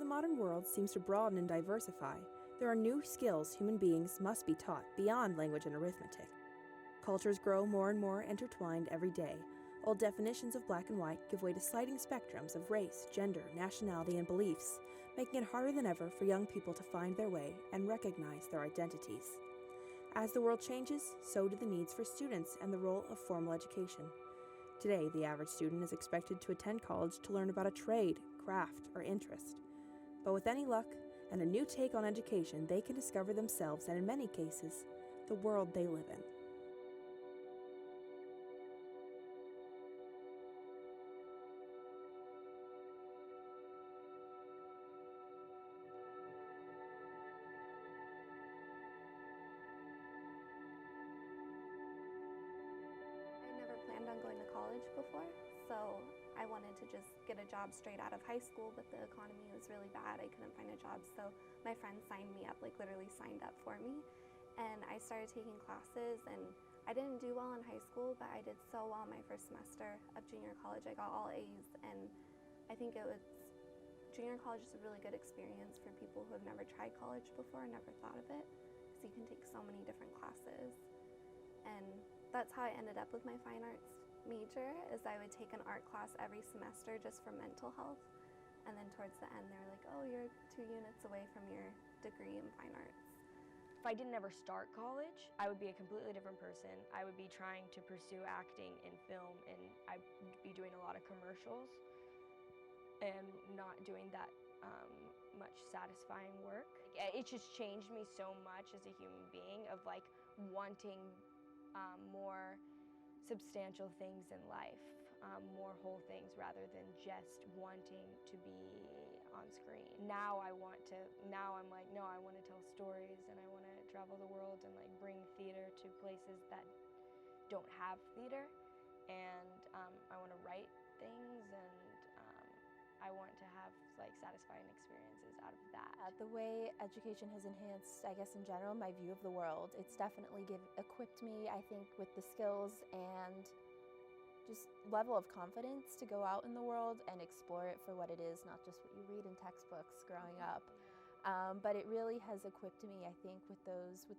modern world seems to broaden and diversify, there are new skills human beings must be taught beyond language and arithmetic. Cultures grow more and more intertwined every day. Old definitions of black and white give way to sliding spectrums of race, gender, nationality, and beliefs, making it harder than ever for young people to find their way and recognize their identities. As the world changes, so do the needs for students and the role of formal education. Today, the average student is expected to attend college to learn about a trade, craft, or interest. But with any luck and a new take on education, they can discover themselves and, in many cases, the world they live in. On going to college before, so I wanted to just get a job straight out of high school, but the economy was really bad. I couldn't find a job, so my friend signed me up, like literally signed up for me, and I started taking classes, and I didn't do well in high school, but I did so well my first semester of junior college. I got all A's, and I think junior college is a really good experience for people who have never tried college before and never thought of it, because you can take so many different classes. And that's how I ended up with my fine arts major, is I would take an art class every semester just for mental health. And then towards the end, they were like, oh, you're 2 units away from your degree in fine arts. If I didn't ever start college, I would be a completely different person. I would be trying to pursue acting in film, and I'd be doing a lot of commercials and not doing that much satisfying work. It just changed me so much as a human being, of like wanting more substantial things in life, more whole things, rather than just wanting to be on screen. Now I'm like, no, I want to tell stories, and I want to travel the world and like bring theater to places that don't have theater, and I want to write things, and I want to have like satisfying experiences out of that. The way education has enhanced, I guess in general, my view of the world, it's definitely equipped me, I think, with the skills and just level of confidence to go out in the world and explore it for what it is, not just what you read in textbooks growing up. But it really has equipped me, I think, with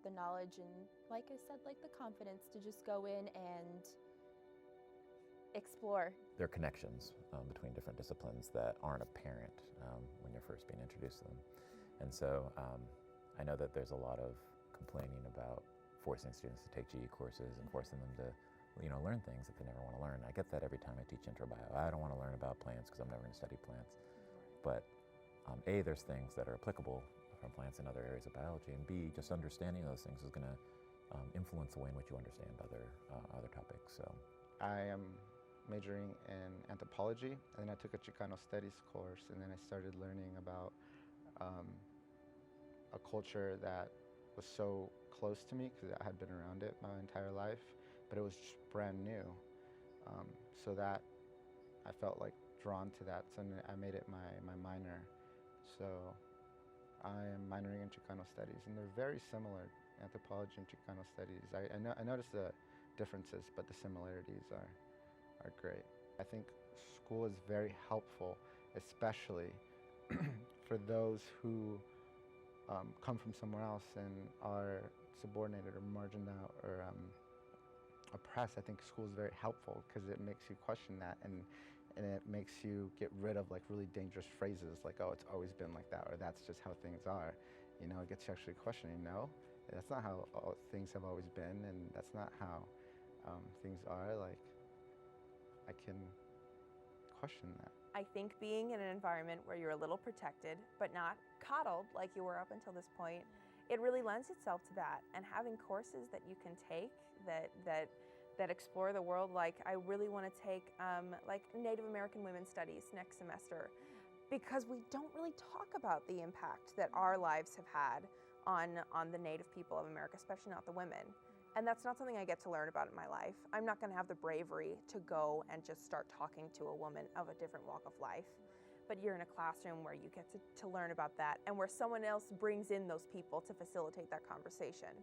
the knowledge and, like I said, like the confidence to just go in and explore. There are connections between different disciplines that aren't apparent when you're first being introduced to them. And so I know that there's a lot of complaining about forcing students to take GE courses and forcing them to learn things that they never want to learn. I get that every time I teach intro bio. I don't want to learn about plants because I'm never going to study plants. But A, there's things that are applicable from plants in other areas of biology, and B, just understanding those things is going to influence the way in which you understand other topics. So I am majoring in anthropology, and then I took a Chicano studies course, and then I started learning about a culture that was so close to me because I had been around it my entire life, but it was just brand new. So that I felt like drawn to that, so I made it my minor. So I am minoring in Chicano studies, and they're very similar, anthropology and Chicano studies. I noticed the differences, but the similarities are great. I think school is very helpful, especially for those who come from somewhere else and are subordinated or margined out or oppressed. I think school is very helpful because it makes you question that, and it makes you get rid of like really dangerous phrases like, oh, it's always been like that, or that's just how things are. It gets you actually questioning, no, that's not how things have always been, and that's not how things are. Like, I can question that. I think being in an environment where you're a little protected, but not coddled like you were up until this point, it really lends itself to that. And having courses that you can take that explore the world, like I really want to take like Native American Women's Studies next semester, because we don't really talk about the impact that our lives have had on the Native people of America, especially not the women. And that's not something I get to learn about in my life. I'm not going to have the bravery to go and just start talking to a woman of a different walk of life. But you're in a classroom where you get to learn about that, and where someone else brings in those people to facilitate that conversation.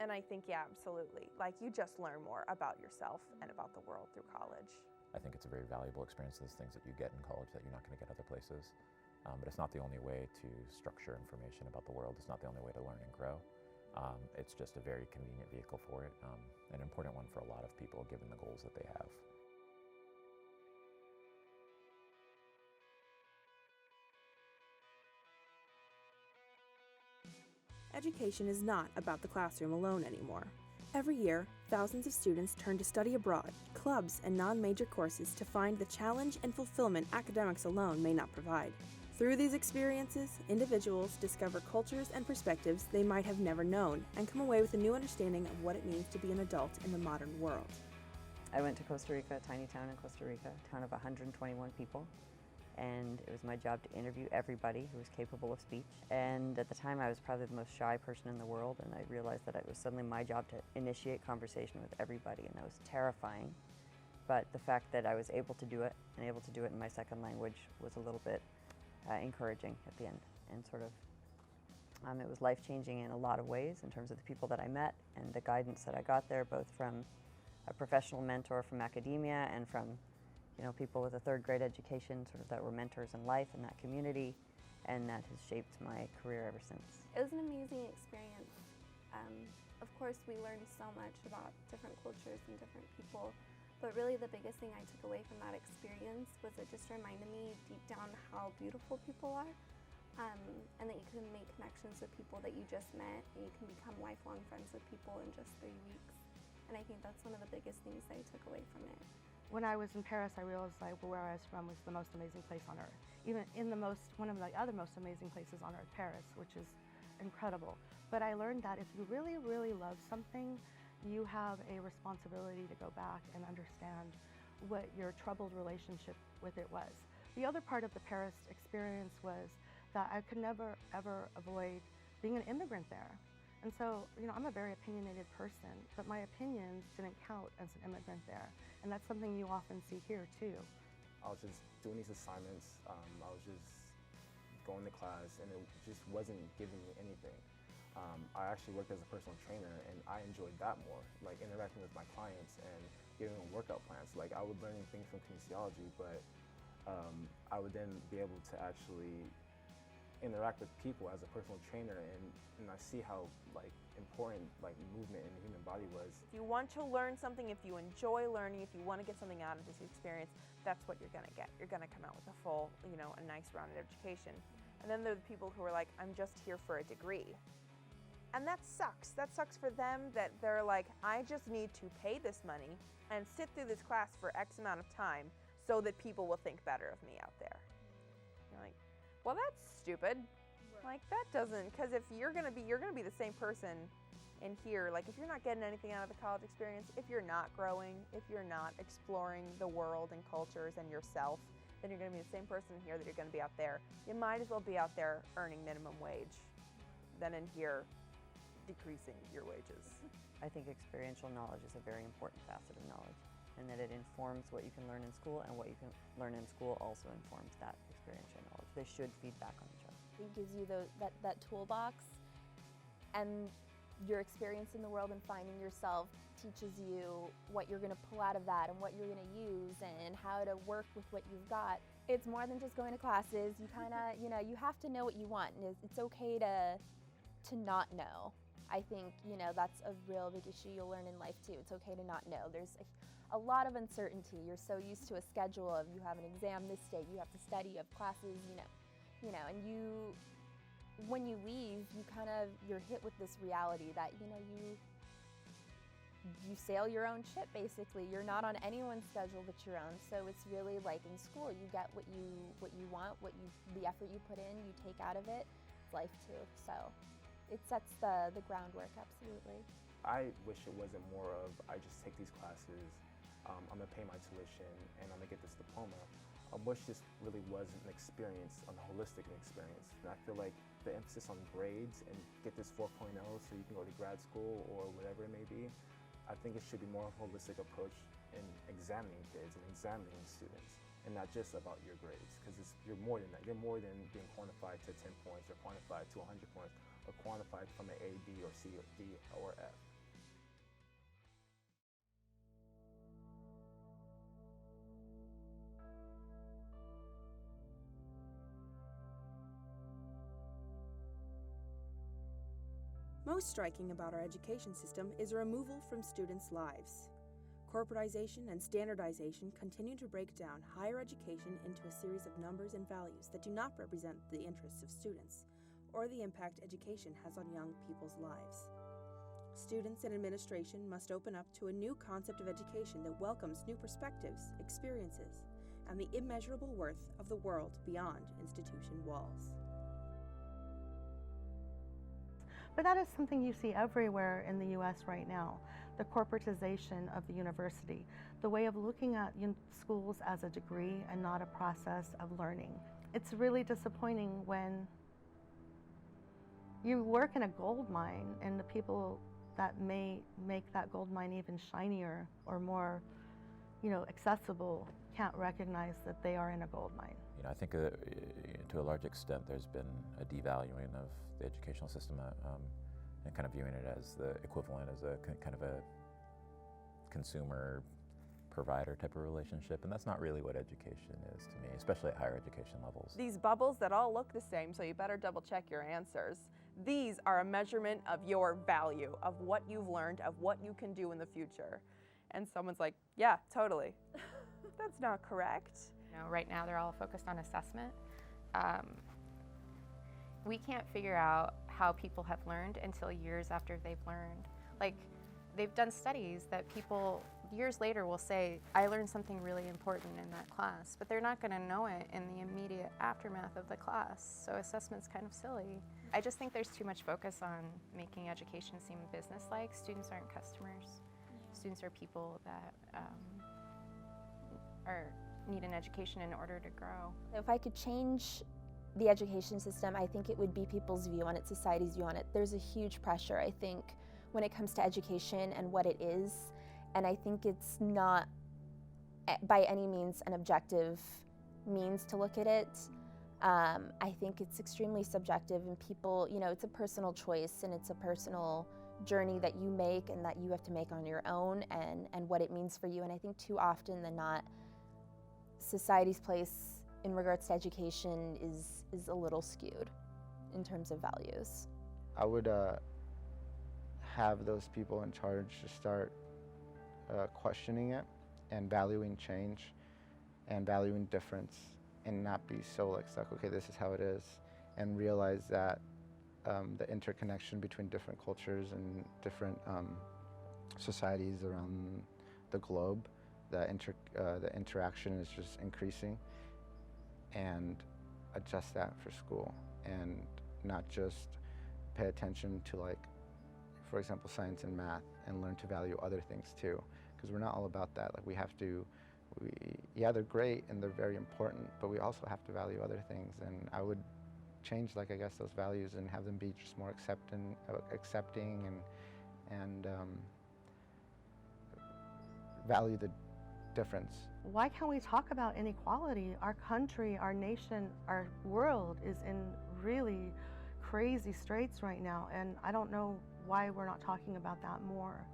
And I think, yeah, absolutely. Like, you just learn more about yourself and about the world through college. I think it's a very valuable experience. Those things that you get in college that you're not going to get other places. but it's not the only way to structure information about the world. It's not the only way to learn and grow. It's just a very convenient vehicle for it, an important one for a lot of people given the goals that they have. Education is not about the classroom alone anymore. Every year, thousands of students turn to study abroad, clubs, and non-major courses to find the challenge and fulfillment academics alone may not provide. Through these experiences, individuals discover cultures and perspectives they might have never known and come away with a new understanding of what it means to be an adult in the modern world. I went to Costa Rica, a tiny town in Costa Rica, a town of 121 people. And it was my job to interview everybody who was capable of speech. And at the time, I was probably the most shy person in the world, and I realized that it was suddenly my job to initiate conversation with everybody, and that was terrifying. But the fact that I was able to do it, and able to do it in my second language, was a little bit encouraging at the end, and sort of, it was life-changing in a lot of ways in terms of the people that I met and the guidance that I got there, both from a professional mentor from academia and from people with a third-grade education, sort of that were mentors in life in that community, and that has shaped my career ever since. It was an amazing experience. Of course, we learned so much about different cultures and different people, but really the biggest thing I took away from that experience was it just reminded me deep down how beautiful people are, and that you can make connections with people that you just met, and you can become lifelong friends with people in just 3 weeks. And I think that's one of the biggest things that I took away from it. When I was in Paris, I realized where I was from was the most amazing place on earth. Even in one of the other most amazing places on earth, Paris, which is incredible. But I learned that if you really, really love something, you have a responsibility to go back and understand what your troubled relationship with it was. The other part of the Paris experience was that I could never, ever avoid being an immigrant there. And so, I'm a very opinionated person, but my opinions didn't count as an immigrant there. And that's something you often see here, too. I was just doing these assignments. I was just going to class, and it just wasn't giving me anything. I actually worked as a personal trainer, and I enjoyed that more, like interacting with my clients and giving them workout plans. Like, I would learn things from kinesiology, but I would then be able to actually interact with people as a personal trainer, and I see how important movement in the human body was. If you want to learn something, if you enjoy learning, if you want to get something out of this experience, that's what you're going to get. You're going to come out with a full, a nice rounded education. And then there are the people who are like, I'm just here for a degree. And that sucks. That sucks for them that they're like, I just need to pay this money and sit through this class for X amount of time so that people will think better of me out there. You're like, well, that's stupid. Like, that doesn't, because if you're gonna be the same person in here. Like, if you're not getting anything out of the college experience, if you're not growing, if you're not exploring the world and cultures and yourself, then you're gonna be the same person here that you're gonna be out there. You might as well be out there earning minimum wage than in here decreasing your wages. I think experiential knowledge is a very important facet of knowledge, and that it informs what you can learn in school, and what you can learn in school also informs that experiential knowledge. They should feed back on each other. It gives you that toolbox, and your experience in the world and finding yourself teaches you what you're going to pull out of that and what you're going to use and how to work with what you've got. It's more than just going to classes. You kind of, you have to know what you want, and it's okay to not know. I think, that's a real big issue you'll learn in life too. It's okay to not know. There's a lot of uncertainty. You're so used to a schedule of you have an exam this day, you have to study, you have classes, and when you leave, you're hit with this reality that, you sail your own ship, basically. You're not on anyone's schedule but your own. So it's really like in school, you get what you want, the effort you put in, you take out of it. It's life too. So it sets the groundwork, absolutely. I wish it wasn't more of, I just take these classes, I'm gonna pay my tuition, and I'm gonna get this diploma. I wish this really was an experience, a holistic experience. And I feel like the emphasis on grades and get this 4.0 so you can go to grad school or whatever it may be, I think it should be more of a holistic approach in examining kids and examining students, and not just about your grades, because you're more than that. You're more than being quantified to 10 points or quantified to 100 points or quantified from an A, B, or C, or D, or F. Most striking about our education system is a removal from students' lives. Corporatization and standardization continue to break down higher education into a series of numbers and values that do not represent the interests of students or the impact education has on young people's lives. Students and administration must open up to a new concept of education that welcomes new perspectives, experiences, and the immeasurable worth of the world beyond institution walls. But that is something you see everywhere in the U.S. right now, the corporatization of the university, the way of looking at schools as a degree and not a process of learning. It's really disappointing when you work in a gold mine and the people that may make that gold mine even shinier or more, accessible can't recognize that they are in a gold mine. I think to a large extent there's been a devaluing of the educational system and kind of viewing it as the equivalent as a kind of a consumer provider type of relationship, and that's not really what education is to me, especially at higher education levels. These bubbles that all look the same, so you better double check your answers. These are a measurement of your value, of what you've learned, of what you can do in the future. And someone's like, yeah, totally. That's not correct. Right now they're all focused on assessment. We can't figure out how people have learned until years after they've learned. Like, they've done studies that people years later will say, I learned something really important in that class, but they're not going to know it in the immediate aftermath of the class. So assessment's kind of silly. I just think there's too much focus on making education seem business-like. Students aren't customers. Students are people that need an education in order to grow. If I could change the education system, I think it would be people's view on it, society's view on it. There's a huge pressure, I think, when it comes to education and what it is, and I think it's not by any means an objective means to look at it. I think it's extremely subjective, and people, it's a personal choice and it's a personal journey that you make and that you have to make on your own, and what it means for you. And I think too often than not, society's place in regards to education is a little skewed in terms of values. I would have those people in charge to start questioning it and valuing change and valuing difference, and not be so stuck, okay, this is how it is, and realize that the interconnection between different cultures and different societies around the globe, the interaction is just increasing, and adjust that for school, and not just pay attention to, for example, science and math, and learn to value other things too, because we're not all about that. Yeah, they're great and they're very important, but we also have to value other things, and I would change, I guess, those values and have them be just more accepting and value the difference. Why can't we talk about inequality? Our country, our nation, our world is in really crazy straits right now, and I don't know why we're not talking about that more.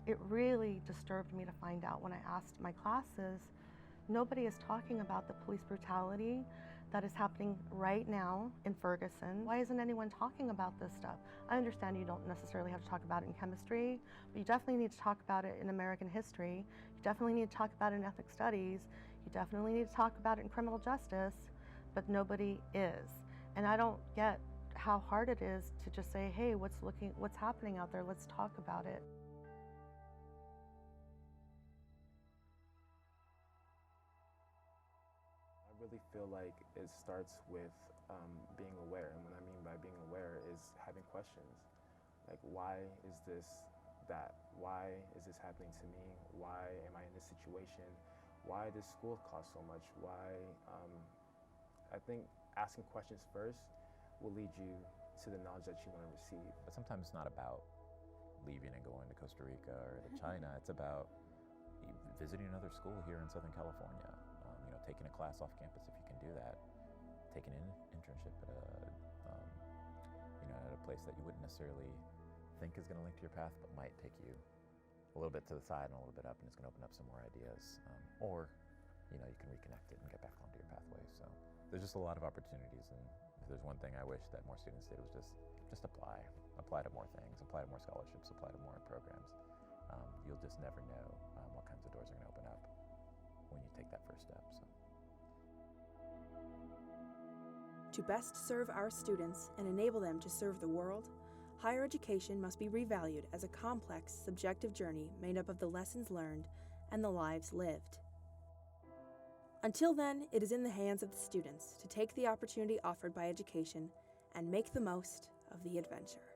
It really disturbed me to find out when I asked my classes. Nobody is talking about the police brutality that is happening right now in Ferguson. Why isn't anyone talking about this stuff? I understand you don't necessarily have to talk about it in chemistry, but you definitely need to talk about it in American history. You definitely need to talk about it in ethnic studies. You definitely need to talk about it in criminal justice, but nobody is. And I don't get how hard it is to just say, hey, what's happening out there? Let's talk about it. I really feel like it starts with being aware, and what I mean by being aware is having questions. Why is this that? Why is this happening to me? Why am I in this situation? Why does school cost so much? Why? I think asking questions first will lead you to the knowledge that you want to receive. But sometimes it's not about leaving and going to Costa Rica or to China. It's about visiting another school here in Southern California. Taking a class off campus if you can do that. Taking an internship at at a place that you wouldn't necessarily think is going to link to your path, but might take you a little bit to the side and a little bit up, and it's going to open up some more ideas. Or, you can reconnect it and get back onto your pathway. So there's just a lot of opportunities in if there's one thing I wish that more students did, was just apply to more things, apply to more scholarships, apply to more programs. You'll just never know what kinds of doors are going to open up when you take that first step. So. To best serve our students and enable them to serve the world, higher education must be revalued as a complex, subjective journey made up of the lessons learned and the lives lived. Until then, it is in the hands of the students to take the opportunity offered by education and make the most of the adventure.